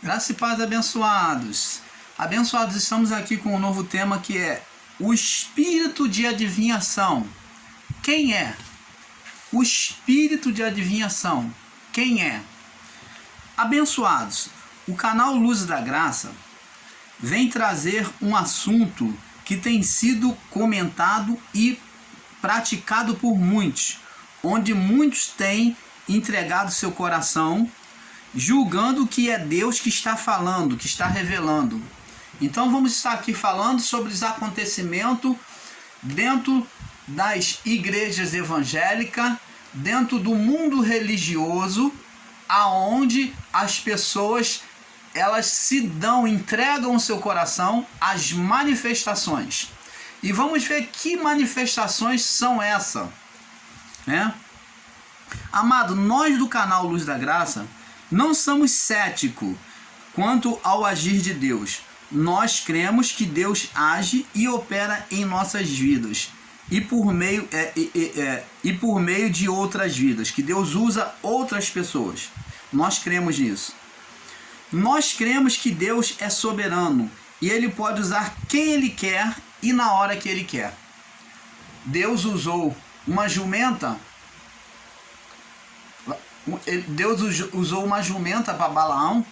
Graça e paz, abençoados. Abençoados, estamos aqui com um novo tema que é o espírito de adivinhação. Quem é? O espírito de adivinhação. Quem é? Abençoados, o canal Luz da Graça vem trazer um assunto que tem sido comentado e praticado por muitos, onde muitos têm entregado seu coração julgando que é Deus que está falando, que está revelando. Então vamos estar aqui falando sobre os acontecimentos dentro das igrejas evangélicas, dentro do mundo religioso, aonde as pessoas elas se entregam o seu coração às manifestações. E vamos ver que manifestações são essas, né? Amado, nós do canal Luz da Graça não somos céticos quanto ao agir de Deus. Nós cremos que Deus age e opera em nossas vidas e por meio de outras vidas, que Deus usa outras pessoas. Nós cremos nisso. Nós cremos que Deus é soberano e Ele pode usar quem Ele quer e na hora que Ele quer. Deus usou uma jumenta. Deus usou uma jumenta para Balaão.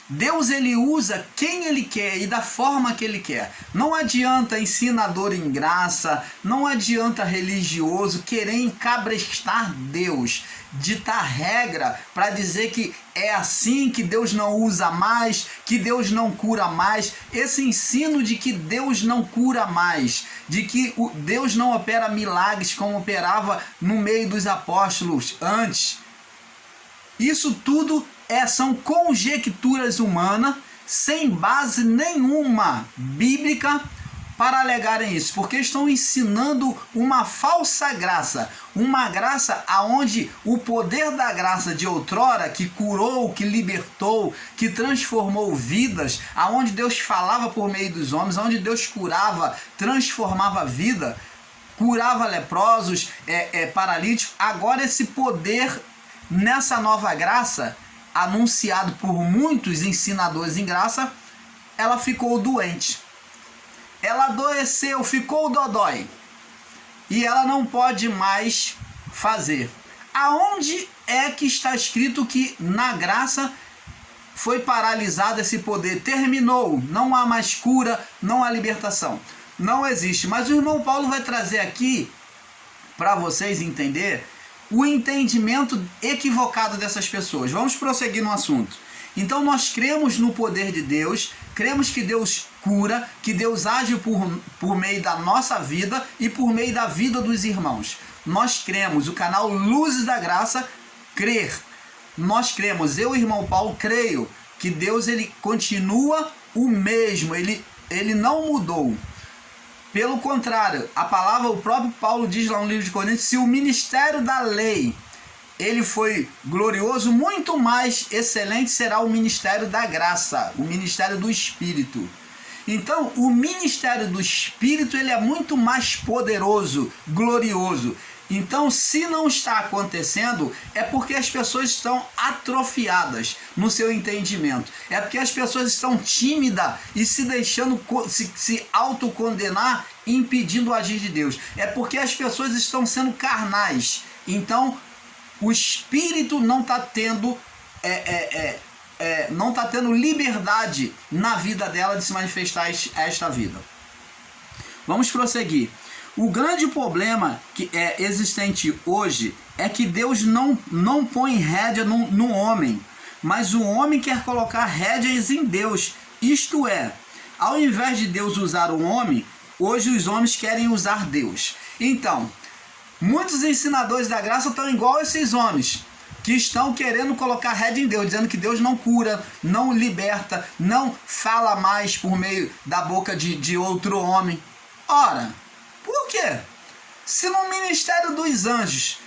Deus ele usa quem ele quer e da forma que ele quer. Não adianta ensinador em graça, não adianta religioso querer encabrestar Deus, ditar regra para dizer que é assim, que Deus não usa mais, que Deus não cura mais. Esse ensino de que Deus não cura mais, de que Deus não opera milagres como operava no meio dos apóstolos antes. Isso tudo são conjecturas humanas, sem base nenhuma bíblica para alegarem isso, porque estão ensinando uma falsa graça, uma graça aonde o poder da graça de outrora, que curou, que libertou, que transformou vidas, aonde Deus falava por meio dos homens, aonde Deus curava, transformava a vida, curava leprosos, paralíticos. Agora esse poder nessa nova graça, anunciado por muitos ensinadores em graça, ela ficou doente. Ela adoeceu, ficou dodói. E ela não pode mais fazer. Aonde é que está escrito que na graça foi paralisado esse poder? Terminou, não há mais cura, não há libertação. Não existe. Mas o irmão Paulo vai trazer aqui, para vocês entenderem, o entendimento equivocado dessas pessoas. Vamos prosseguir no assunto. Então nós cremos no poder de Deus, cremos que Deus cura, que Deus age por meio da nossa vida e por meio da vida dos irmãos. Nós cremos, o canal Luzes da Graça, crer. Nós cremos, eu e o irmão Paulo creio que Deus ele continua o mesmo, ele não mudou. Pelo contrário, a palavra, o próprio Paulo diz lá no livro de Coríntios, se o ministério da lei ele foi glorioso, muito mais excelente será o ministério da graça, o ministério do Espírito. Então, o ministério do Espírito ele é muito mais poderoso, glorioso. Então, se não está acontecendo, é porque as pessoas estão atrofiadas no seu entendimento. É porque as pessoas estão tímidas e se deixando se autocondenar, impedindo o agir de Deus. É porque as pessoas estão sendo carnais. Então, o Espírito não está tendo não está tendo liberdade na vida dela de se manifestar esta vida. Vamos prosseguir. O grande problema que é existente hoje é que Deus não põe rédea no homem, mas o homem quer colocar rédeas em Deus. Isto é, ao invés de Deus usar o homem, hoje os homens querem usar Deus. Então, muitos ensinadores da graça estão igual a esses homens, que estão querendo colocar rédea em Deus, dizendo que Deus não cura, não liberta, não fala mais por meio da boca de outro homem. Ora, por quê? Se no ministério dos anjos,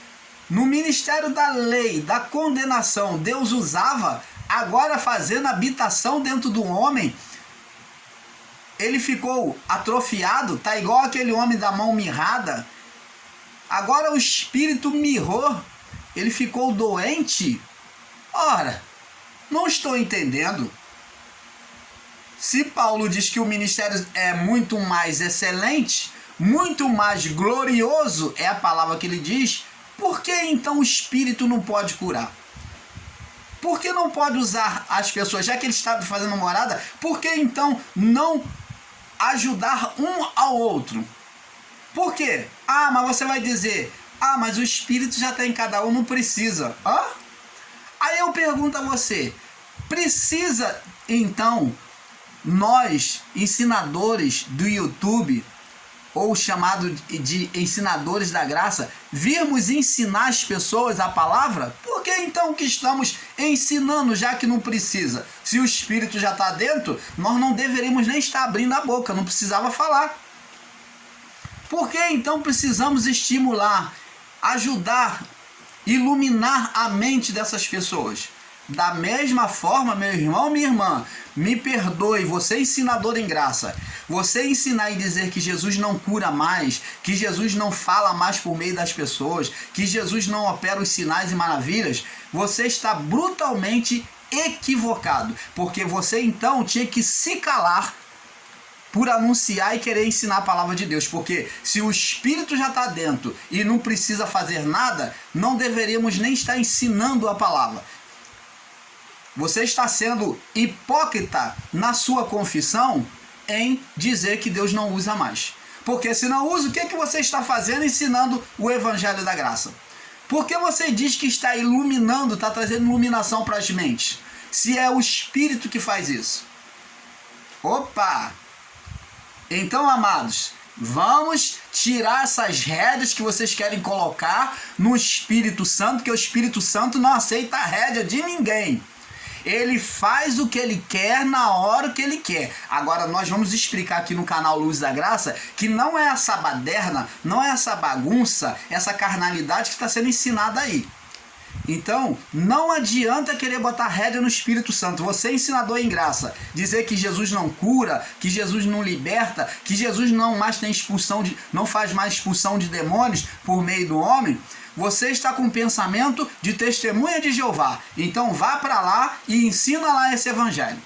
no ministério da lei, da condenação, Deus usava, agora fazendo habitação dentro do homem, ele ficou atrofiado, tá igual aquele homem da mão mirrada. Agora o espírito mirrou, ele ficou doente. Ora, Não estou entendendo. Se Paulo diz que o ministério é muito mais excelente, muito mais glorioso, é a palavra que ele diz, por que então o Espírito não pode curar? Por que não pode usar as pessoas, já que ele está fazendo morada, por que então não ajudar um ao outro? Por quê? Ah, mas você vai dizer, ah, mas o Espírito já está em cada um, não precisa. Hã? Aí eu pergunto a você, precisa então nós, ensinadores do YouTube, ou chamado de ensinadores da graça, virmos ensinar as pessoas a palavra? Por que então que estamos ensinando, já que não precisa? Se o Espírito já está dentro, nós não deveríamos nem estar abrindo a boca, não precisava falar. Por que então precisamos estimular, ajudar, iluminar a mente dessas pessoas? Da mesma forma, meu irmão, minha irmã, me perdoe, você ensinador em graça, você ensinar e dizer que Jesus não cura mais, que Jesus não fala mais por meio das pessoas, que Jesus não opera os sinais e maravilhas, você está brutalmente equivocado, porque você então tinha que se calar por anunciar e querer ensinar a palavra de Deus, porque se o Espírito já está dentro e não precisa fazer nada, não deveríamos nem estar ensinando a palavra. Você está sendo hipócrita na sua confissão em dizer que Deus não usa mais. Porque se não usa, o que você está fazendo ensinando o Evangelho da Graça? Por que você diz que está iluminando, está trazendo iluminação para as mentes? Se é o Espírito que faz isso. Opa! Então, amados, vamos tirar essas rédeas que vocês querem colocar no Espírito Santo, que o Espírito Santo não aceita a rédea de ninguém. Ele faz o que ele quer na hora que ele quer. Agora nós vamos explicar aqui no canal Luz da Graça que não é essa baderna, não é essa bagunça, essa carnalidade que está sendo ensinada aí. Então, não adianta querer botar rédea no Espírito Santo. Você é ensinador em graça, dizer que Jesus não cura, que Jesus não liberta, que Jesus não mais tem não faz mais expulsão de demônios por meio do homem. Você está com pensamento de testemunha de Jeová. Então vá para lá e ensina lá esse evangelho.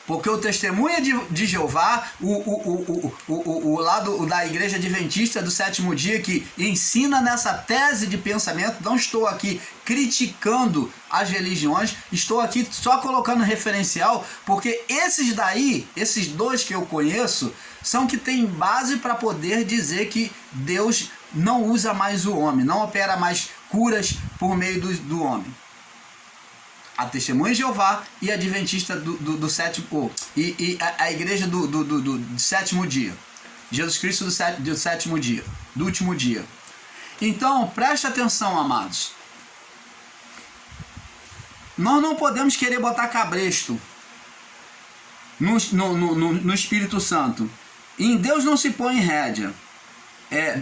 Porque o testemunha de Jeová, o lado da igreja adventista do sétimo dia, que ensina nessa tese de pensamento, não estou aqui criticando as religiões, estou aqui só colocando referencial, porque esses dois que eu conheço, são que têm base para poder dizer que Deus não usa mais o homem, não opera mais curas por meio do homem. A Testemunha de Jeová e a Adventista do sétimo, e a igreja do sétimo dia. Jesus Cristo do sétimo dia, do último dia. Então, preste atenção, amados. Nós não podemos querer botar cabresto no Espírito Santo. Em Deus não se põe rédea.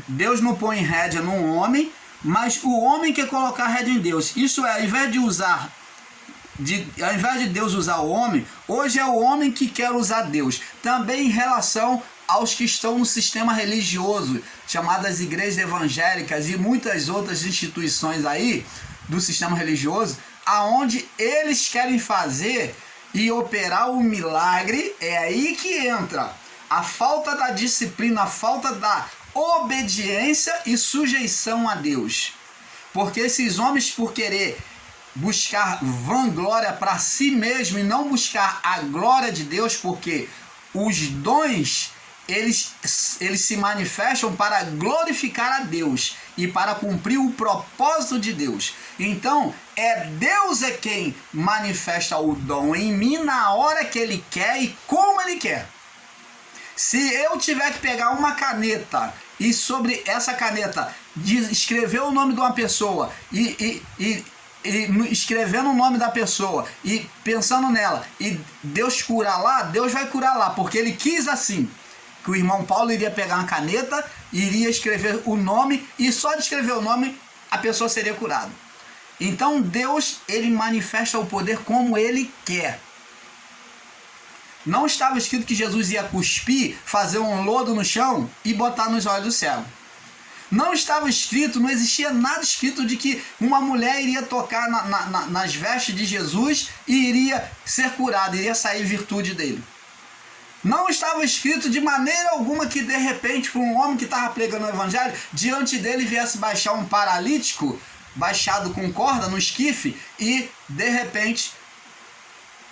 Deus não põe rédea num homem, mas o homem quer colocar rédea em Deus. Isso é, ao invés de Deus usar o homem, hoje é o homem que quer usar Deus. Também em relação aos que estão no sistema religioso, chamadas igrejas evangélicas e muitas outras instituições aí do sistema religioso, aonde eles querem fazer e operar o milagre. É aí que entra a falta da disciplina, a falta da obediência e sujeição a Deus. Porque esses homens, por querer buscar vanglória para si mesmo e não buscar a glória de Deus, porque os dons eles se manifestam para glorificar a Deus e para cumprir o propósito de Deus. Então, Deus é quem manifesta o dom em mim na hora que Ele quer e como Ele quer. Se eu tiver que pegar uma caneta e sobre essa caneta escrever o nome de uma pessoa e escrevendo o nome da pessoa e pensando nela e Deus curar lá, Deus vai curar lá, porque Ele quis assim. Que o irmão Paulo iria pegar uma caneta, iria escrever o nome e só de escrever o nome a pessoa seria curada. Então Deus, Ele manifesta o poder como Ele quer. Não estava escrito que Jesus ia cuspir, fazer um lodo no chão e botar nos olhos do cego. Não estava escrito, não existia nada escrito de que uma mulher iria tocar nas vestes de Jesus e iria ser curada, iria sair virtude dele. Não estava escrito de maneira alguma que de repente, para um homem que estava pregando o evangelho, diante dele viesse baixar um paralítico, baixado com corda no esquife, e de repente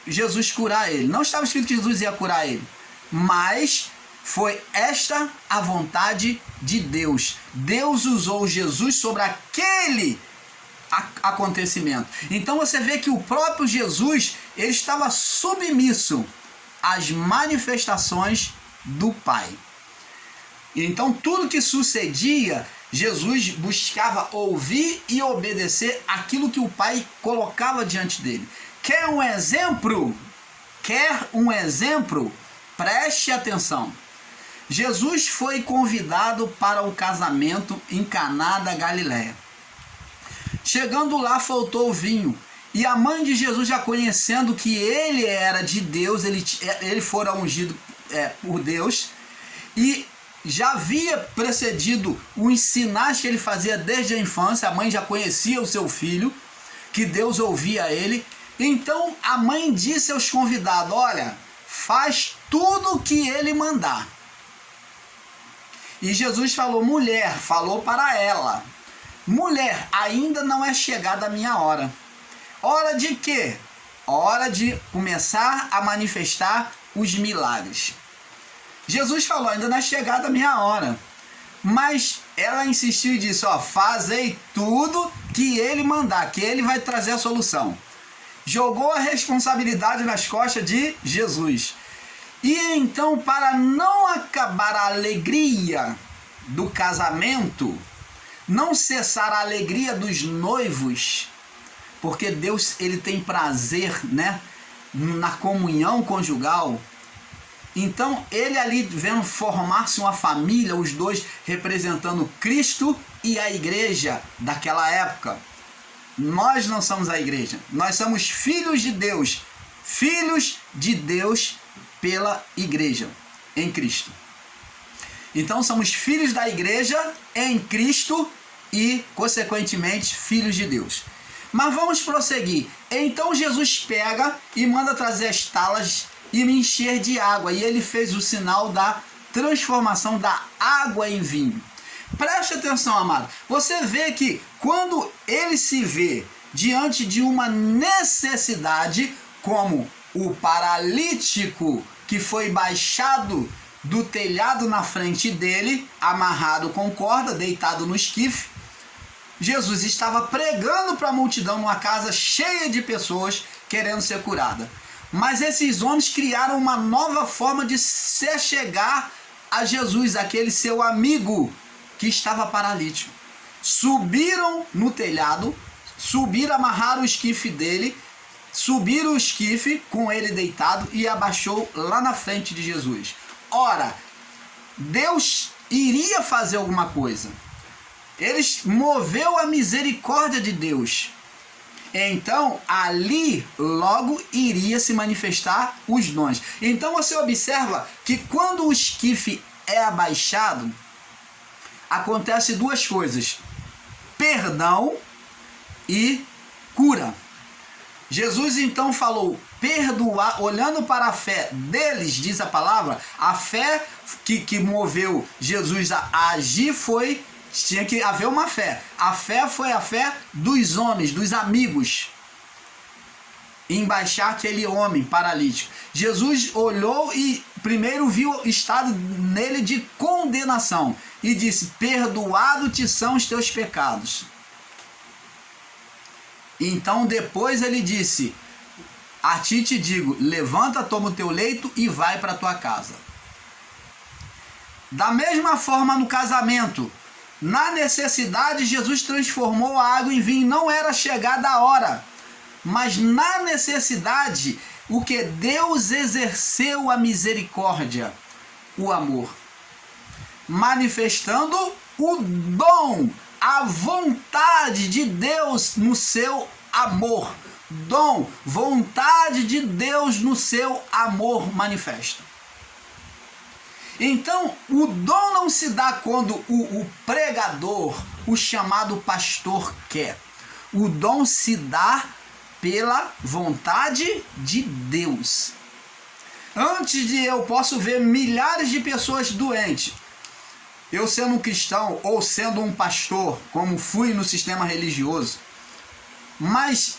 Jesus curar ele. Não estava escrito que Jesus ia curar ele, mas foi esta a vontade de Deus. Deus usou Jesus sobre aquele acontecimento. Então você vê que o próprio Jesus, ele estava submisso às manifestações do Pai. Então tudo que sucedia, Jesus buscava ouvir e obedecer aquilo que o Pai colocava diante dele. Quer um exemplo? Preste atenção. Jesus foi convidado para o casamento em Caná da Galileia. Chegando lá, faltou o vinho. E a mãe de Jesus, já conhecendo que ele era de Deus, ele fora ungido por Deus, e já havia precedido os sinais que ele fazia desde a infância, a mãe já conhecia o seu filho, que Deus ouvia ele. Então a mãe disse aos convidados: olha, faz tudo o que ele mandar. E Jesus falou para ela: mulher, ainda não é chegada a minha hora. Hora de quê? Hora de começar a manifestar os milagres. Jesus falou: ainda não é chegada a minha hora. Mas ela insistiu e disse: fazei tudo que ele mandar, que ele vai trazer a solução. Jogou a responsabilidade nas costas de Jesus. E então, para não acabar a alegria do casamento, não cessar a alegria dos noivos, porque Deus, ele tem prazer, na comunhão conjugal. Então ele ali vendo formar-se uma família, os dois representando Cristo e a igreja daquela época. Nós não somos a igreja, nós somos filhos de Deus pela igreja, em Cristo. Então somos filhos da igreja em Cristo e, consequentemente, filhos de Deus. Mas vamos prosseguir. Então Jesus pega e manda trazer as talas e me encher de água. E ele fez o sinal da transformação da água em vinho. Preste atenção, amado. Você vê que quando ele se vê diante de uma necessidade, como o paralítico que foi baixado do telhado na frente dele, amarrado com corda, deitado no esquife, Jesus estava pregando para a multidão numa casa cheia de pessoas querendo ser curada. Mas esses homens criaram uma nova forma de se chegar a Jesus, aquele seu amigo que estava paralítico. Subiram no telhado, amarraram o esquife dele, subiram o esquife com ele deitado e abaixou lá na frente de Jesus. Ora, Deus iria fazer alguma coisa. Ele moveu a misericórdia de Deus. Então, ali logo iria se manifestar os dons. Então você observa que quando o esquife é abaixado, acontece duas coisas: perdão e cura. Jesus então falou: perdoar, olhando para a fé deles, diz a palavra, a fé que moveu Jesus a agir tinha que haver uma fé. A fé foi a fé dos homens, dos amigos, em baixar aquele homem paralítico. Jesus olhou e primeiro viu o estado nele de condenação e disse: perdoado te são os teus pecados. Então depois ele disse: a ti te digo, levanta, toma o teu leito e vai para a tua casa. Da mesma forma no casamento, na necessidade, Jesus transformou a água em vinho. Não era chegada a hora, mas na necessidade, o que Deus exerceu a misericórdia, o amor, manifestando o dom, a vontade de Deus no seu amor. Dom, vontade de Deus no seu amor manifesto. Então, o dom não se dá quando o pregador, o chamado pastor, quer. O dom se dá pela vontade de Deus. Antes de eu posso ver milhares de pessoas doentes, eu sendo um cristão ou sendo um pastor, como fui no sistema religioso, mas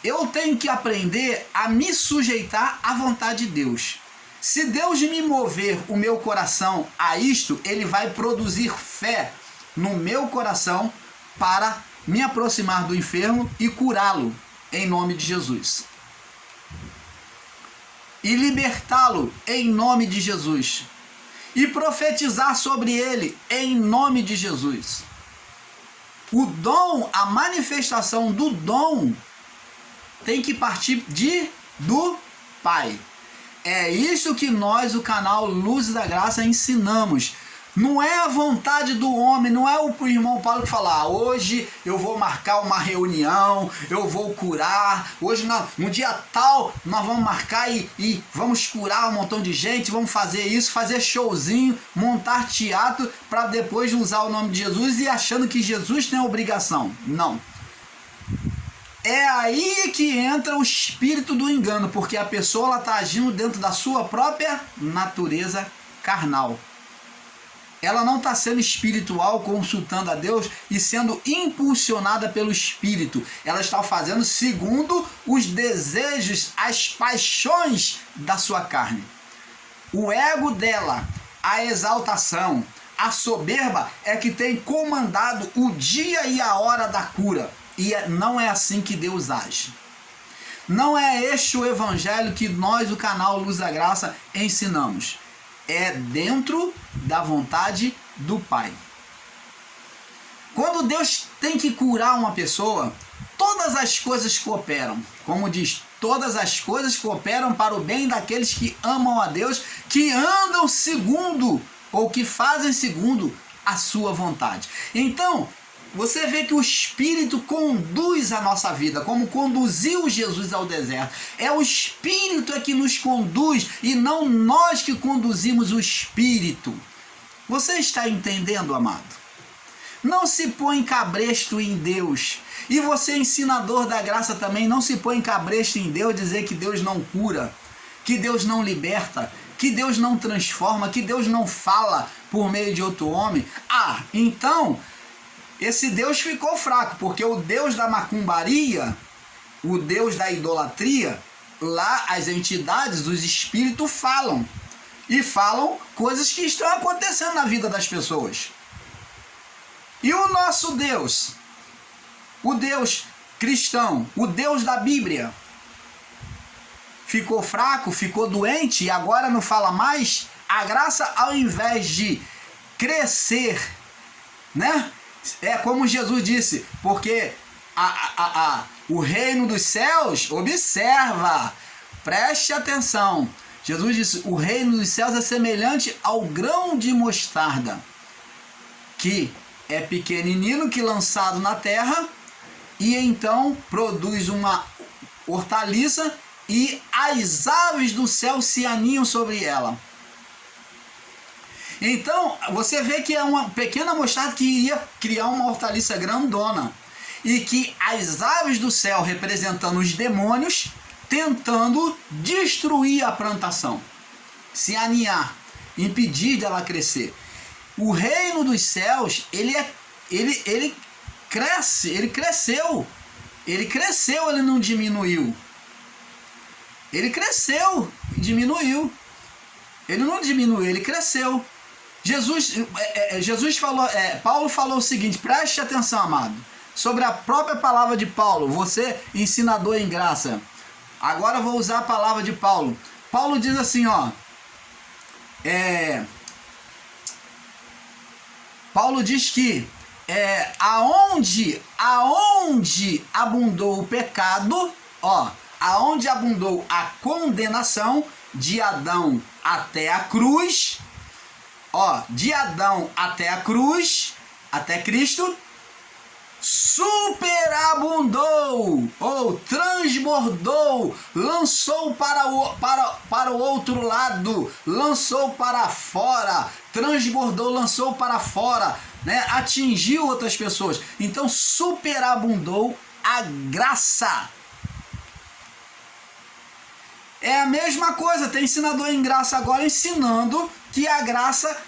eu tenho que aprender a me sujeitar à vontade de Deus. Se Deus me mover o meu coração a isto, Ele vai produzir fé no meu coração para me aproximar do enfermo e curá-lo em nome de Jesus. E libertá-lo em nome de Jesus. E profetizar sobre ele em nome de Jesus. O dom, a manifestação do dom tem que partir do Pai. É isso que nós, o canal Luz da Graça, ensinamos. Não é a vontade do homem, não é o irmão Paulo que fala, hoje eu vou marcar uma reunião, eu vou curar, hoje no dia tal nós vamos marcar e vamos curar um montão de gente, vamos fazer isso, fazer showzinho, montar teatro para depois usar o nome de Jesus e achando que Jesus tem a obrigação. Não. É aí que entra o espírito do engano, porque a pessoa está agindo dentro da sua própria natureza carnal. Ela não está sendo espiritual, consultando a Deus e sendo impulsionada pelo Espírito. Ela está fazendo segundo os desejos, as paixões da sua carne. O ego dela, a exaltação, a soberba é que tem comandado o dia e a hora da cura. E não é assim que Deus age. Não é este o evangelho que nós, o canal Luz da Graça, ensinamos. É dentro da vontade do Pai. Quando Deus tem que curar uma pessoa, todas as coisas cooperam. Como diz, todas as coisas cooperam para o bem daqueles que amam a Deus, que andam segundo, ou que fazem segundo a sua vontade. Então, você vê que o Espírito conduz a nossa vida, como conduziu Jesus ao deserto. É o Espírito que nos conduz e não nós que conduzimos o Espírito. Você está entendendo, amado? Não se põe cabresto em Deus. E você, ensinador da graça também, não se põe cabresto em Deus, dizer que Deus não cura, que Deus não liberta, que Deus não transforma, que Deus não fala por meio de outro homem. Ah, então esse Deus ficou fraco, porque o Deus da macumbaria, o Deus da idolatria, lá as entidades, os espíritos falam. E falam coisas que estão acontecendo na vida das pessoas. E o nosso Deus, o Deus cristão, o Deus da Bíblia, ficou fraco, ficou doente e agora não fala mais? A graça, ao invés de crescer, né? É como Jesus disse, porque o reino dos céus, observa, preste atenção. Jesus disse, o reino dos céus é semelhante ao grão de mostarda, que é pequenino, que lançado na terra, e então produz uma hortaliça, e as aves do céu se aninham sobre ela. Então, você vê que é uma pequena mostarda que iria criar uma hortaliça grandona. E que as aves do céu, representando os demônios, tentando destruir a plantação. Se aninhar, impedir dela crescer. O reino dos céus, ele cresce, ele cresceu. Ele cresceu, ele não diminuiu. Ele cresceu, diminuiu. Ele não diminuiu, ele cresceu. Jesus falou, Paulo falou o seguinte, preste atenção, amado, sobre a própria palavra de Paulo, você ensinador em graça. Agora eu vou usar a palavra de Paulo. Paulo diz assim, ó, Paulo diz que aonde abundou o pecado, ó, aonde abundou a condenação, de Adão até a cruz, ó, de Adão até a cruz, até Cristo, superabundou ou transbordou, lançou para o outro lado, lançou para fora, transbordou, lançou para fora, né? Atingiu outras pessoas. Então superabundou a graça. É a mesma coisa, tem ensinador em graça agora ensinando que a graça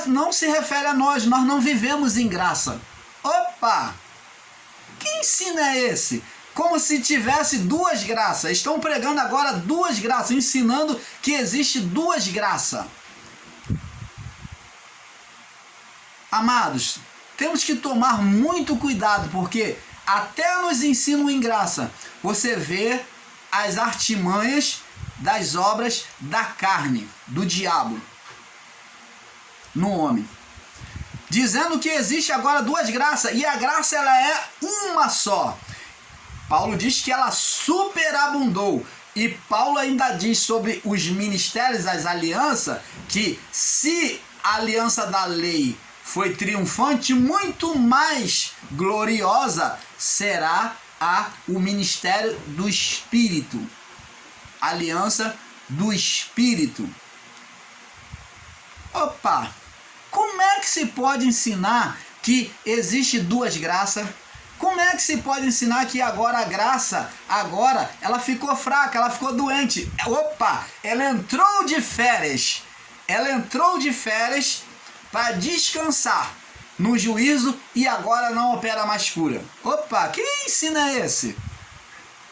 não se refere a nós não vivemos em graça. Opa! Que ensino é esse? Como se tivesse duas graças. Estão pregando agora duas graças, ensinando que existe duas graças. Amados, temos que tomar muito cuidado, porque até nos ensinam em graça você vê as artimanhas das obras da carne, do diabo, no homem, dizendo que existe agora duas graças, e a graça ela é uma só. Paulo diz que ela superabundou, e Paulo ainda diz sobre os ministérios, as alianças, que se a aliança da lei foi triunfante, muito mais gloriosa será o ministério do Espírito, aliança do Espírito. Opa! Como é que se pode ensinar que existe duas graças? Como é que se pode ensinar que agora a graça, ela ficou fraca, ela ficou doente? Opa! Ela entrou de férias. Ela entrou de férias para descansar no juízo e agora não opera mais cura. Opa! Que ensino é esse?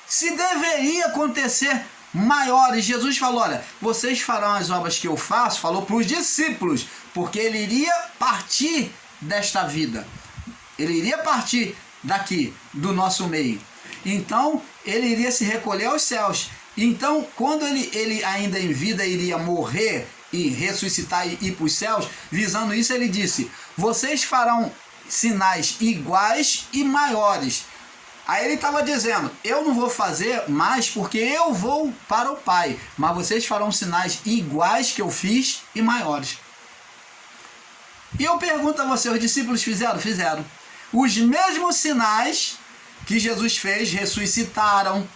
Se deveria acontecer maiores, Jesus falou, olha, vocês farão as obras que eu faço, falou para os discípulos, porque ele iria partir desta vida, ele iria partir daqui, do nosso meio, então ele iria se recolher aos céus. Então quando ele ainda em vida iria morrer e ressuscitar e ir para os céus, visando isso ele disse, vocês farão sinais iguais e maiores. Aí ele estava dizendo, eu não vou fazer mais porque eu vou para o Pai, mas vocês farão sinais iguais que eu fiz e maiores. E eu pergunto a você, os discípulos fizeram? Fizeram. Os mesmos sinais que Jesus fez, ressuscitaram,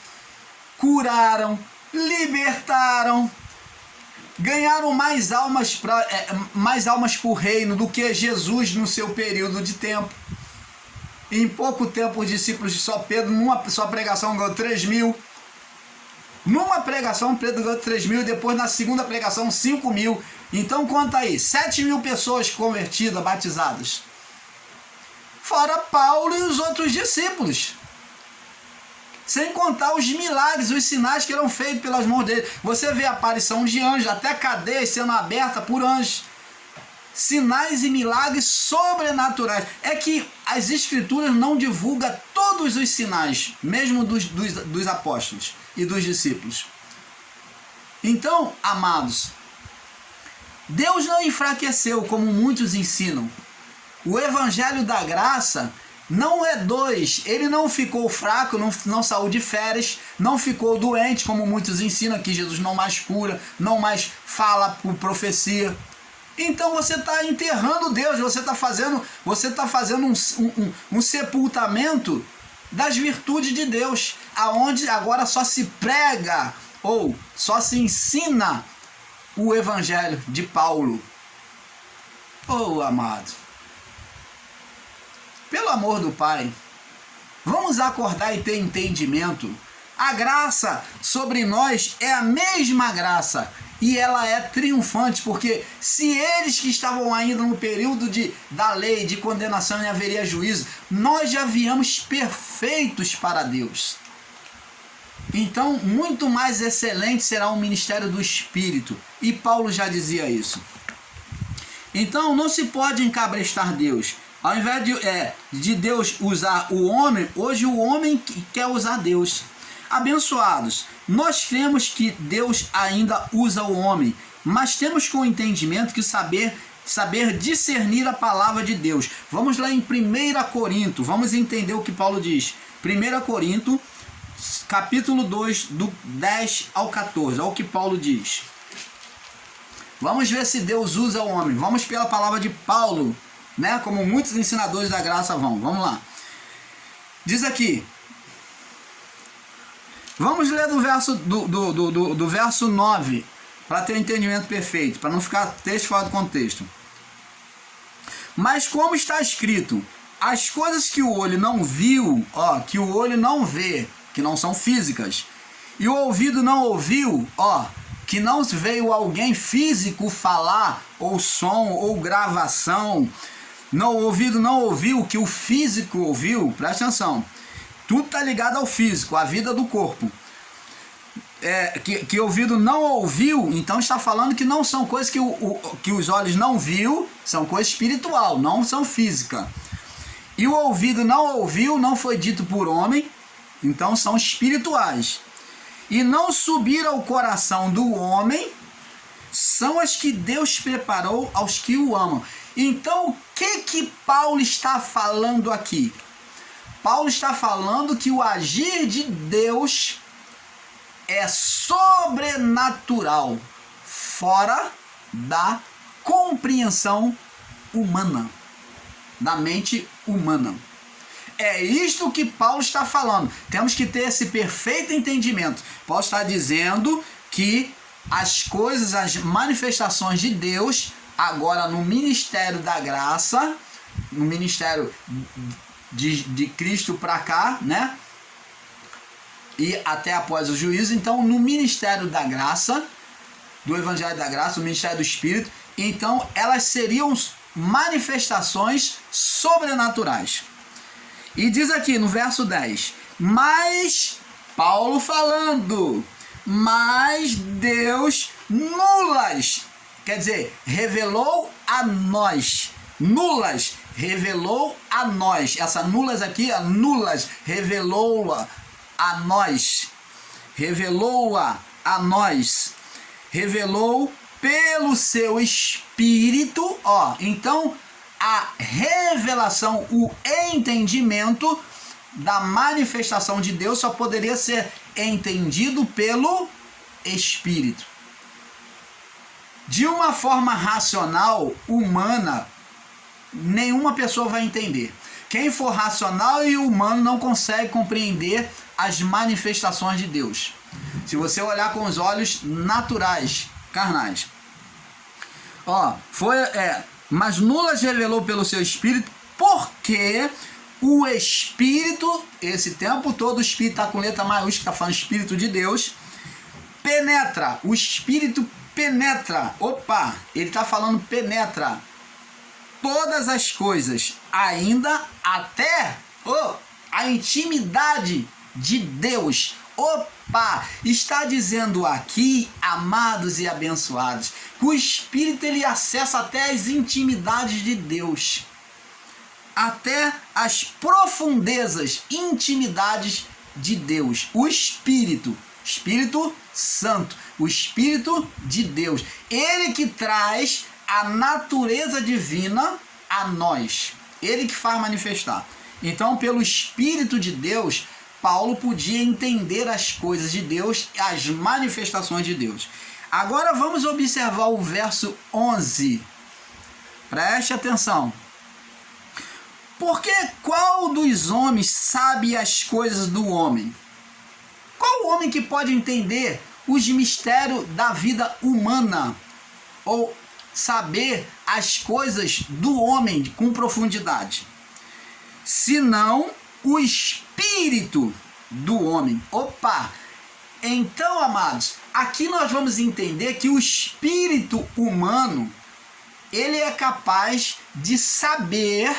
curaram, libertaram, ganharam mais almas para o reino do que Jesus no seu período de tempo. Em pouco tempo, os discípulos de só Pedro, numa só pregação, ganhou 3.000. Numa pregação, Pedro ganhou 3.000. Depois, na segunda pregação, 5.000. Então, conta aí, 7.000 pessoas convertidas, batizadas. Fora Paulo e os outros discípulos. Sem contar os milagres, os sinais que eram feitos pelas mãos dele. Você vê a aparição de anjos, até cadeias sendo abertas por anjos. Sinais e milagres sobrenaturais. É que as escrituras não divulgam todos os sinais, mesmo dos apóstolos e dos discípulos. Então, amados, Deus não enfraqueceu como muitos ensinam. O evangelho da graça não é dois. Ele não ficou fraco, não saiu de férias, não ficou doente, como muitos ensinam, que Jesus não mais cura, não mais fala por profecia. Então você está enterrando Deus, você está fazendo um sepultamento das virtudes de Deus, aonde agora só se prega ou só se ensina o evangelho de Paulo. Oh, amado, pelo amor do Pai, vamos acordar e ter entendimento. A graça sobre nós é a mesma graça. E ela é triunfante, porque se eles que estavam ainda no período da lei, de condenação e haveria juízo, nós já viemos perfeitos para Deus. Então, muito mais excelente será o ministério do Espírito. E Paulo já dizia isso. Então, não se pode encabrestar Deus. Ao invés de Deus usar o homem, hoje o homem quer usar Deus. Abençoados, nós cremos que Deus ainda usa o homem, mas temos com o entendimento que saber discernir a palavra de Deus. Vamos lá em 1 Corinto, vamos entender o que Paulo diz. 1 Corinto, capítulo 2, do 10 ao 14, olha o que Paulo diz. Vamos ver se Deus usa o homem. Vamos pela palavra de Paulo, né? Como muitos ensinadores da graça vão. Vamos lá. Diz aqui. Vamos ler do verso 9, para ter um entendimento perfeito, para não ficar texto fora do contexto. Mas como está escrito, as coisas que o olho não viu, que o olho não vê, que não são físicas, e o ouvido não ouviu, que não veio alguém físico falar, ou som, ou gravação, o ouvido não ouviu, que o físico ouviu, presta atenção, tudo está ligado ao físico, à vida do corpo. Que o ouvido não ouviu, então está falando que não são coisas que os olhos não viu, são coisas espiritual, não são física. E o ouvido não ouviu, não foi dito por homem, então são espirituais. E não subir ao coração do homem, são as que Deus preparou aos que o amam. Então o que Paulo está falando aqui? Paulo está falando que o agir de Deus é sobrenatural, fora da compreensão humana, da mente humana. É isto que Paulo está falando. Temos que ter esse perfeito entendimento. Paulo está dizendo que as coisas, as manifestações de Deus, agora no ministério da graça, no ministério de Cristo para cá, né? E até após o juízo, então no ministério da graça, do Evangelho da Graça, o ministério do Espírito, então elas seriam manifestações sobrenaturais. E diz aqui no verso 10, mas, Paulo falando, mas Deus nulas, quer dizer, revelou a nós, nulas, revelou a nós, essa nulas aqui, a nulas, revelou-a a nós, revelou-a a nós, revelou pelo seu Espírito, então a revelação, o entendimento da manifestação de Deus só poderia ser entendido pelo Espírito. De uma forma racional, humana, nenhuma pessoa vai entender. Quem for racional e humano não consegue compreender as manifestações de Deus. Se você olhar com os olhos naturais, carnais. Mas nulas revelou pelo seu Espírito, porque o Espírito, esse tempo todo o Espírito está com letra maiúscula, está falando Espírito de Deus, penetra, o Espírito penetra, ele está falando penetra todas as coisas, ainda até a intimidade de Deus. Está dizendo aqui, amados e abençoados, que o Espírito ele acessa até as intimidades de Deus, até as profundezas, intimidades de Deus. O Espírito Santo, o Espírito de Deus, ele que traz a natureza divina a nós, ele que faz manifestar. Então, pelo Espírito de Deus, Paulo podia entender as coisas de Deus, as manifestações de Deus. Agora vamos observar o verso 11. Preste atenção. Porque qual dos homens sabe as coisas do homem? Qual homem que pode entender os mistérios da vida humana? Ou saber as coisas do homem com profundidade? Senão o Espírito do homem. Então, amados, aqui nós vamos entender que o espírito humano, ele é capaz de saber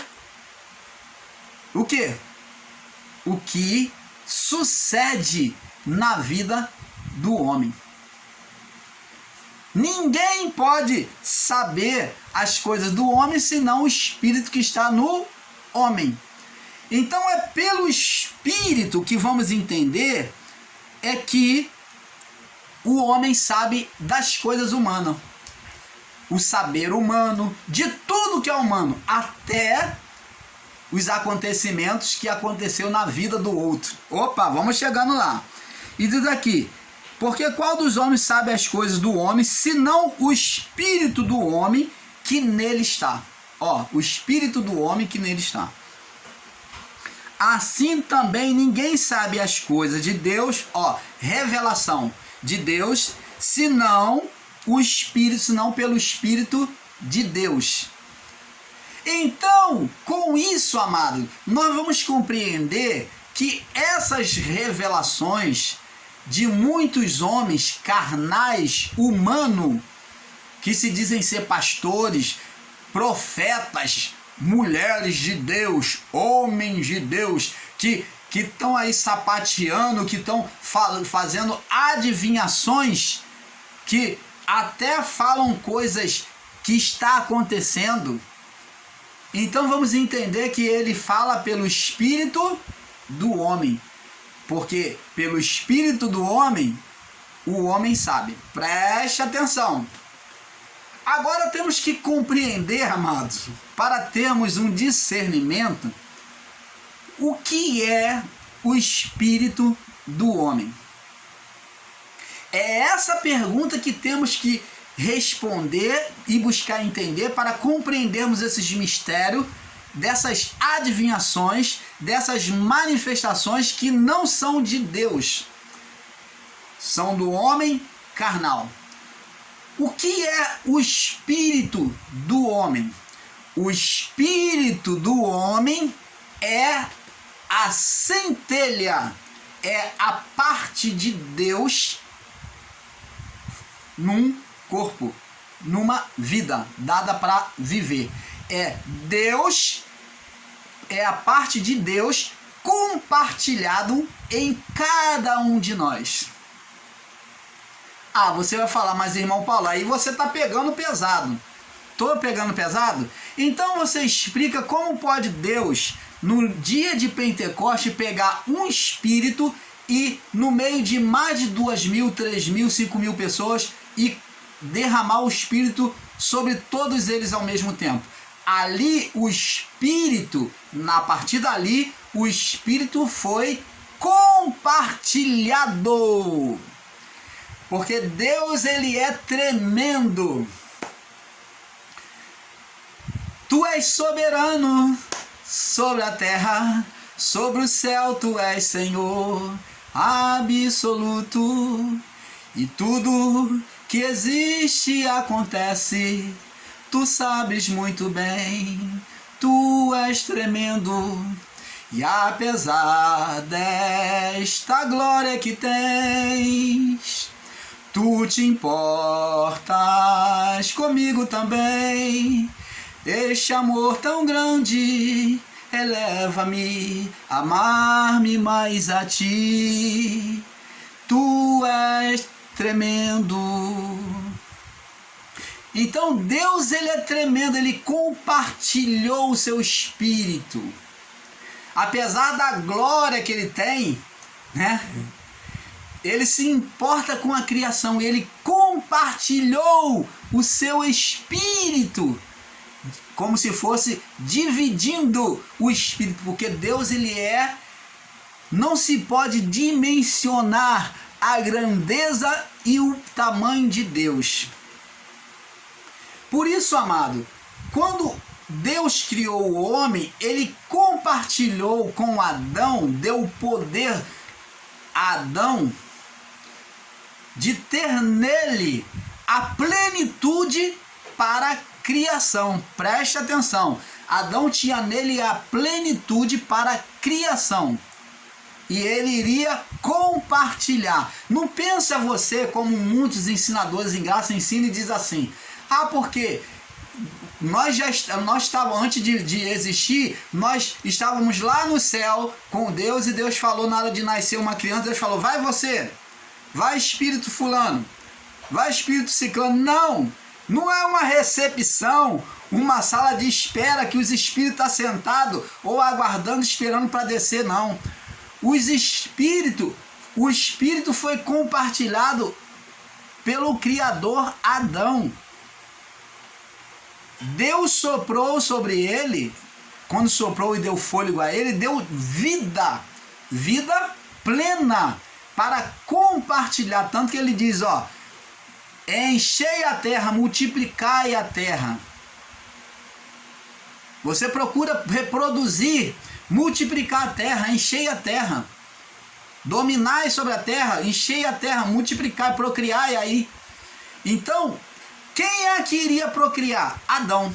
o quê? O que sucede na vida do homem. Ninguém pode saber as coisas do homem senão o espírito que está no homem. Então é pelo Espírito que vamos entender que o homem sabe das coisas humanas. O saber humano, de tudo que é humano, até os acontecimentos que aconteceu na vida do outro. Vamos chegando lá. E diz aqui, porque qual dos homens sabe as coisas do homem, senão o Espírito do homem que nele está? Ó, o espírito do homem que nele está. Assim também ninguém sabe as coisas de Deus, ó, revelação de Deus, senão pelo Espírito de Deus. Então, com isso, amado, nós vamos compreender que essas revelações de muitos homens carnais, humanos, que se dizem ser pastores, profetas, mulheres de Deus, homens de Deus, que estão aí sapateando, que estão fazendo adivinhações, que até falam coisas que está acontecendo. Então vamos entender que ele fala pelo espírito do homem, porque pelo espírito do homem, o homem sabe. Preste atenção. Agora temos que compreender, amados, para termos um discernimento, o que é o espírito do homem. É essa pergunta que temos que responder e buscar entender para compreendermos esses mistérios, dessas adivinhações, dessas manifestações que não são de Deus, são do homem carnal. O que é o espírito do homem? O espírito do homem é a centelha, é a parte de Deus num corpo, numa vida dada para viver. É Deus, é a parte de Deus compartilhado em cada um de nós. Ah, você vai falar, mas irmão Paulo, aí você está pegando pesado. Estou pegando pesado? Então você explica como pode Deus, no dia de Pentecoste, pegar um espírito e no meio de mais de 2.000, 3.000, 5.000 pessoas e derramar o espírito sobre todos eles ao mesmo tempo. Ali o espírito, a partir dali, o espírito foi compartilhado. Porque Deus, ele é tremendo. Tu és soberano sobre a terra, sobre o céu tu és Senhor absoluto. E tudo que existe acontece, tu sabes muito bem, tu és tremendo. E apesar desta glória que tens, tu te importas comigo também. Este amor tão grande eleva-me a amar-me mais a ti. Tu és tremendo. Então Deus, ele é tremendo, ele compartilhou o seu espírito. Apesar da glória que ele tem, né? Ele se importa com a criação, ele compartilhou o seu espírito, como se fosse dividindo o espírito, porque Deus, ele não se pode dimensionar a grandeza e o tamanho de Deus. Por isso, amado, quando Deus criou o homem, ele compartilhou com Adão, deu o poder a Adão de ter nele a plenitude para a criação. Preste atenção, Adão tinha nele a plenitude para a criação. E ele iria compartilhar. Não pensa você como muitos ensinadores em graça ensinam e diz assim: ah, porque nós estávamos, antes de existir, nós estávamos lá no céu com Deus e Deus falou na hora de nascer uma criança, Deus falou: vai você, vai espírito fulano, vai espírito ciclano. Não é uma recepção, uma sala de espera que os espíritos estão sentados ou aguardando, esperando para descer, não. O espírito foi compartilhado pelo Criador Adão. Deus soprou sobre ele, quando soprou e deu fôlego a ele, deu vida plena para compartilhar. Tanto que ele diz, ó, enchei a terra, multiplicai a terra. Você procura reproduzir, multiplicar a terra, encher a terra. Dominar sobre a terra, encher a terra, multiplicar, procriar, e aí. Então, quem é que iria procriar? Adão.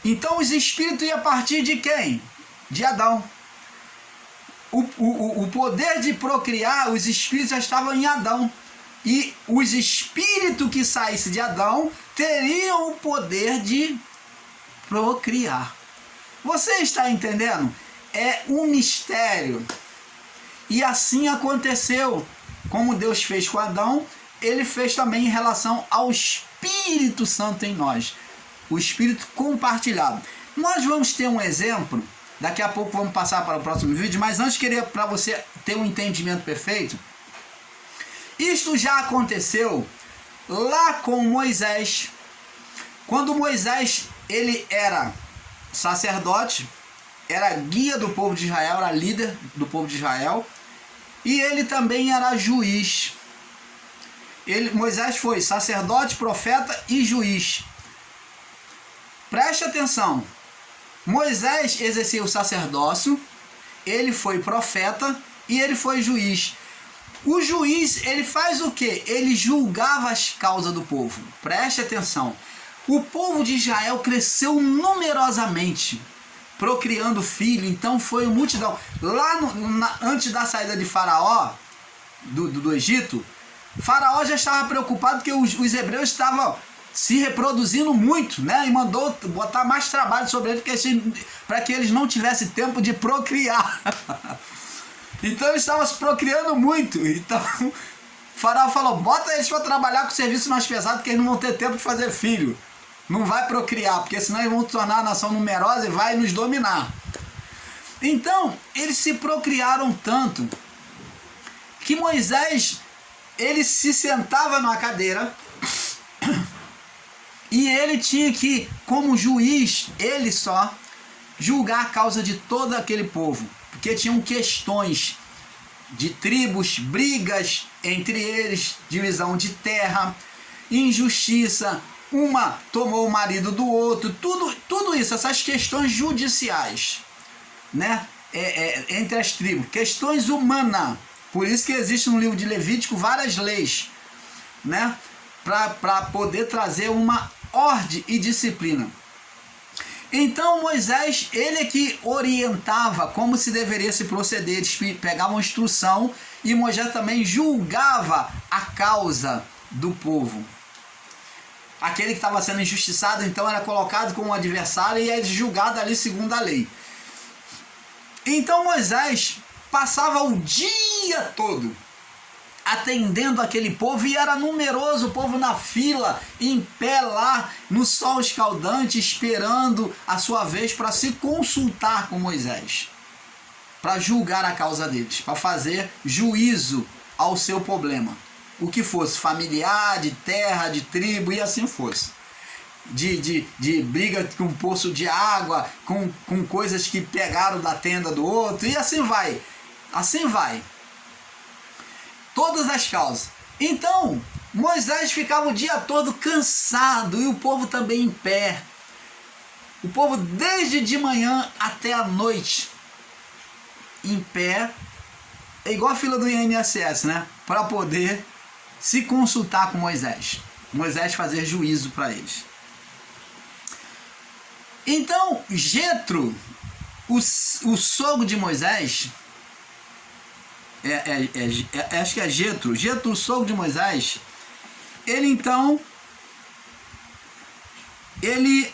Então os espíritos iam partir de quem? De Adão. O poder de procriar, os espíritos já estavam em Adão. E os espíritos que saíssem de Adão teriam o poder de procriar. Você está entendendo? É um mistério. E assim aconteceu. Como Deus fez com Adão, ele fez também em relação ao Espírito Santo em nós. O Espírito compartilhado. Nós vamos ter um exemplo. Daqui a pouco vamos passar para o próximo vídeo. Mas antes queria, para você ter um entendimento perfeito. Isto já aconteceu lá com Moisés. Quando Moisés ele era sacerdote, era guia do povo de Israel, era líder do povo de Israel, e ele também era juiz. Moisés foi sacerdote, profeta e juiz. Preste atenção. Moisés exercia o sacerdócio, ele foi profeta e ele foi juiz. O juiz, ele faz o quê? Ele julgava as causas do povo. Preste atenção. O povo de Israel cresceu numerosamente, procriando filho, então foi uma multidão. Lá antes da saída de Faraó, do Egito, Faraó já estava preocupado porque os hebreus estavam se reproduzindo muito, né? E mandou botar mais trabalho sobre eles para que eles não tivessem tempo de procriar. Então eles estavam se procriando muito. Então o Faraó falou, bota eles para trabalhar com serviço mais pesado, que eles não vão ter tempo de fazer filho. Não vai procriar, porque senão eles vão tornar a nação numerosa e vai nos dominar. Então, eles se procriaram tanto que Moisés, ele se sentava numa cadeira e ele tinha que, como juiz, ele só, julgar a causa de todo aquele povo. Porque tinham questões de tribos, brigas entre eles, divisão de terra, injustiça, uma tomou o marido do outro, tudo isso, essas questões judiciais, né? Entre as tribos, questões humanas. Por isso que existe no livro de Levítico várias leis, né? Para poder trazer uma ordem e disciplina. Então Moisés, ele é que orientava como se deveria se proceder, eles pegavam uma instrução e Moisés também julgava a causa do povo. Aquele que estava sendo injustiçado, então, era colocado como adversário e é julgado ali segundo a lei. Então Moisés passava o dia todo atendendo aquele povo, e era numeroso o povo na fila, em pé lá, no sol escaldante, esperando a sua vez para se consultar com Moisés, para julgar a causa deles, para fazer juízo ao seu problema. O que fosse, familiar, de terra, de tribo, e assim fosse. De briga com poço de água, com coisas que pegaram da tenda do outro, e assim vai. Assim vai. Todas as causas. Então, Moisés ficava o dia todo cansado, e o povo também em pé. O povo desde de manhã até a noite, em pé, é igual a fila do INSS, né? Para poder se consultar com Moisés. Moisés fazer juízo para eles. Então, Jetro, o sogro de Moisés, acho que é Jetro, o sogro de Moisés, ele então, ele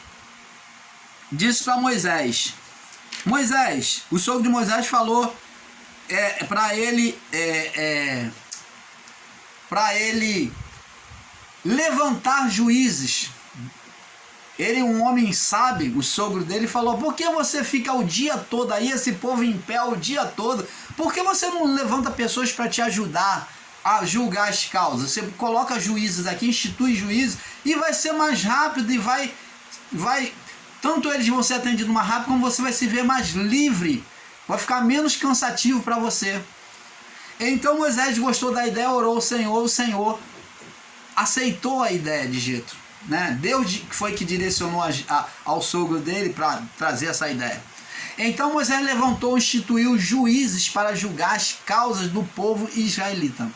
disse para Moisés, o sogro de Moisés falou para ele levantar juízes. Ele, um homem sábio, o sogro dele, falou: por que você fica o dia todo aí, esse povo em pé o dia todo? Por que você não levanta pessoas para te ajudar a julgar as causas? Você coloca juízes aqui, institui juízes, e vai ser mais rápido, e vai tanto eles vão ser atendidos mais rápido, como você vai se ver mais livre, vai ficar menos cansativo para você. Então Moisés gostou da ideia, orou ao Senhor, o Senhor aceitou a ideia de Jetro. né? Deus foi que direcionou ao sogro dele para trazer essa ideia. Então Moisés levantou e instituiu juízes para julgar as causas do povo israelita.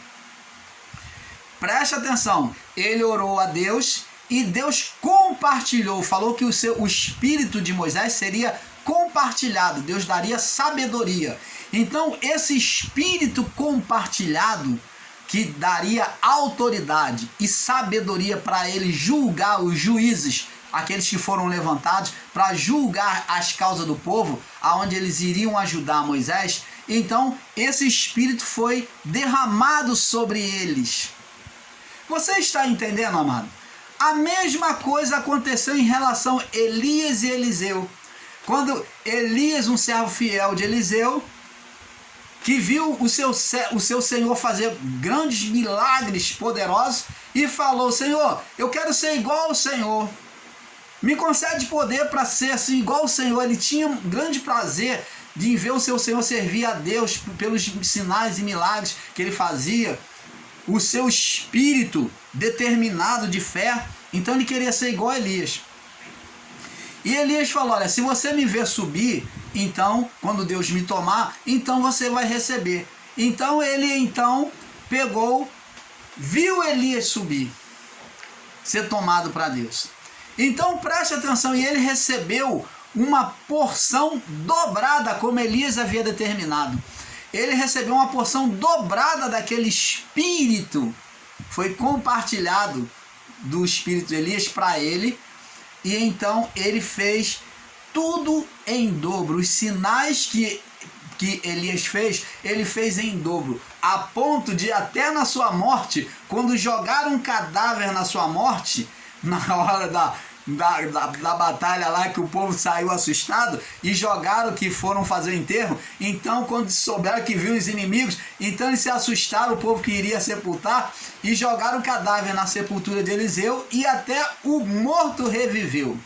Preste atenção, ele orou a Deus e Deus compartilhou, falou que o espírito de Moisés seria compartilhado, Deus daria sabedoria. Então esse espírito compartilhado que daria autoridade e sabedoria para ele julgar os juízes, aqueles que foram levantados para julgar as causas do povo, aonde eles iriam ajudar Moisés. Então esse espírito foi derramado sobre eles. Você está entendendo, amado? A mesma coisa aconteceu em relação a Elias e Eliseu. Quando Elias, um servo fiel de Eliseu, que viu o seu Senhor fazer grandes milagres poderosos e falou: Senhor, eu quero ser igual ao Senhor. Me concede poder para ser assim igual ao Senhor. Ele tinha um grande prazer de ver o seu Senhor servir a Deus pelos sinais e milagres que ele fazia. O seu espírito determinado de fé, então ele queria ser igual a Elias. E Elias falou: olha, se você me ver subir, então, quando Deus me tomar, então você vai receber. Então ele pegou, viu Elias subir, ser tomado para Deus. Então preste atenção, e ele recebeu uma porção dobrada, como Elias havia determinado. Ele recebeu uma porção dobrada daquele espírito, foi compartilhado do espírito de Elias para ele, e então ele fez tudo em dobro. Os sinais que Elias fez, ele fez em dobro, a ponto de até na sua morte, quando jogaram um cadáver na sua morte, na hora da batalha lá, que o povo saiu assustado e jogaram, que foram fazer o enterro. Então quando souberam que viam os inimigos, então eles se assustaram, o povo que iria sepultar, e jogaram o cadáver na sepultura de Eliseu, e até o morto reviveu.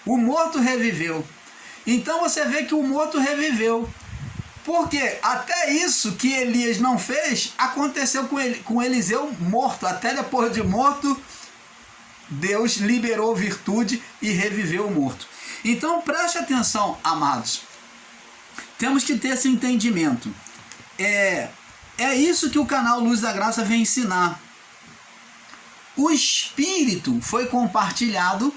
O morto reviveu. Então você vê que o morto reviveu, porque até isso que Elias não fez aconteceu com Eliseu morto. Até depois de morto, Deus liberou virtude e reviveu o morto. Então preste atenção, amados. Temos que ter esse entendimento. É isso que o canal Luz da Graça vem ensinar. O Espírito foi compartilhado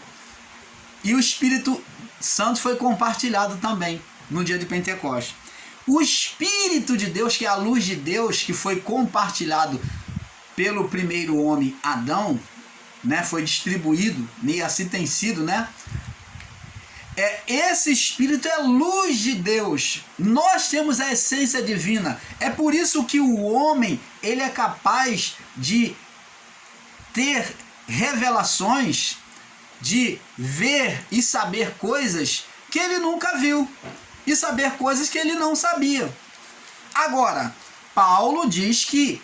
e o Espírito Santo foi compartilhado também no dia de Pentecostes. O Espírito de Deus, que é a luz de Deus, que foi compartilhado pelo primeiro homem, Adão, né, foi distribuído, e assim tem sido, né? Esse Espírito é luz de Deus. Nós temos a essência divina. É por isso que o homem, ele é capaz de ter revelações, de ver e saber coisas que ele nunca viu, e saber coisas que ele não sabia. Agora, Paulo diz que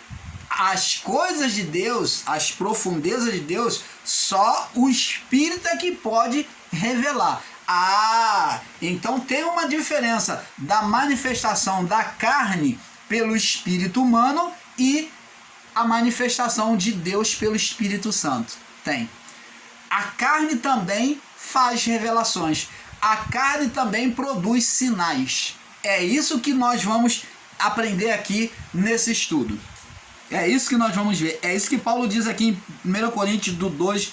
as coisas de Deus, as profundezas de Deus, só o Espírito é que pode revelar. Então tem uma diferença da manifestação da carne pelo Espírito humano e a manifestação de Deus pelo Espírito Santo. Tem. A carne também faz revelações. A carne também produz sinais. É isso que nós vamos aprender aqui nesse estudo. É isso que nós vamos ver. É isso que Paulo diz aqui em 1 Coríntios 2,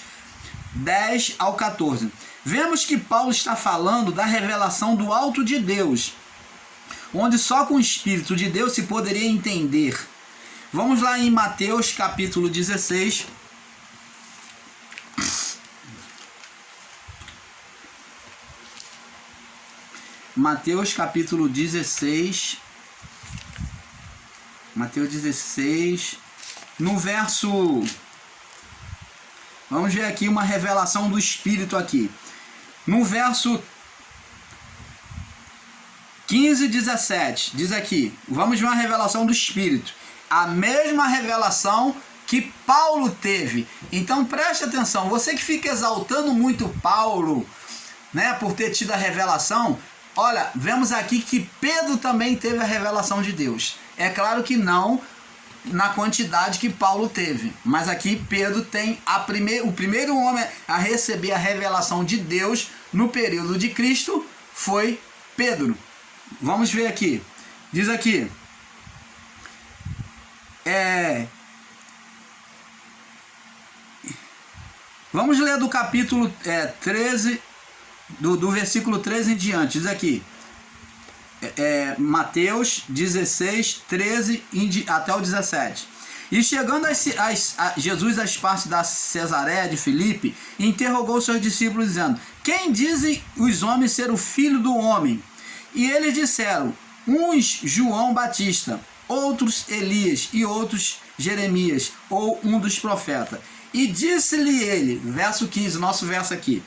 10 ao 14. Vemos que Paulo está falando da revelação do alto de Deus, onde só com o Espírito de Deus se poderia entender. Vamos lá em Mateus capítulo 16. Mateus capítulo 16. Mateus 16, no verso... Vamos ver aqui uma revelação do Espírito aqui. No verso 15 e 17, diz aqui, vamos ver uma revelação do Espírito. A mesma revelação que Paulo teve. Então preste atenção, você que fica exaltando muito Paulo, né, por ter tido a revelação, olha, vemos aqui que Pedro também teve a revelação de Deus. É claro que não na quantidade que Paulo teve. Mas aqui Pedro tem o primeiro homem a receber a revelação de Deus no período de Cristo foi Pedro. Vamos ver aqui. Diz aqui. Vamos ler do capítulo 13, do versículo 13 em diante. Diz aqui. Mateus 16, 13 até o 17. E chegando Jesus às partes da Cesareia de Filipe, interrogou seus discípulos, dizendo: quem dizem os homens ser o Filho do Homem? E eles disseram: uns João Batista, outros Elias e outros Jeremias, ou um dos profetas. E disse-lhe ele, verso 15, nosso verso aqui.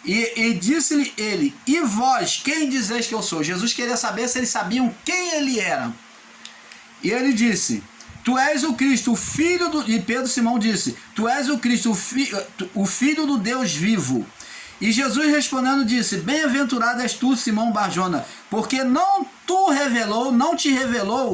E disse-lhe ele: e vós, quem dizeis que eu sou? Jesus queria saber se eles sabiam quem ele era. E ele disse: tu és o Cristo, o filho do... E Pedro Simão disse: tu és o Cristo, o filho do Deus vivo. E Jesus respondendo disse: bem-aventurado és tu, Simão Barjona, porque não te revelou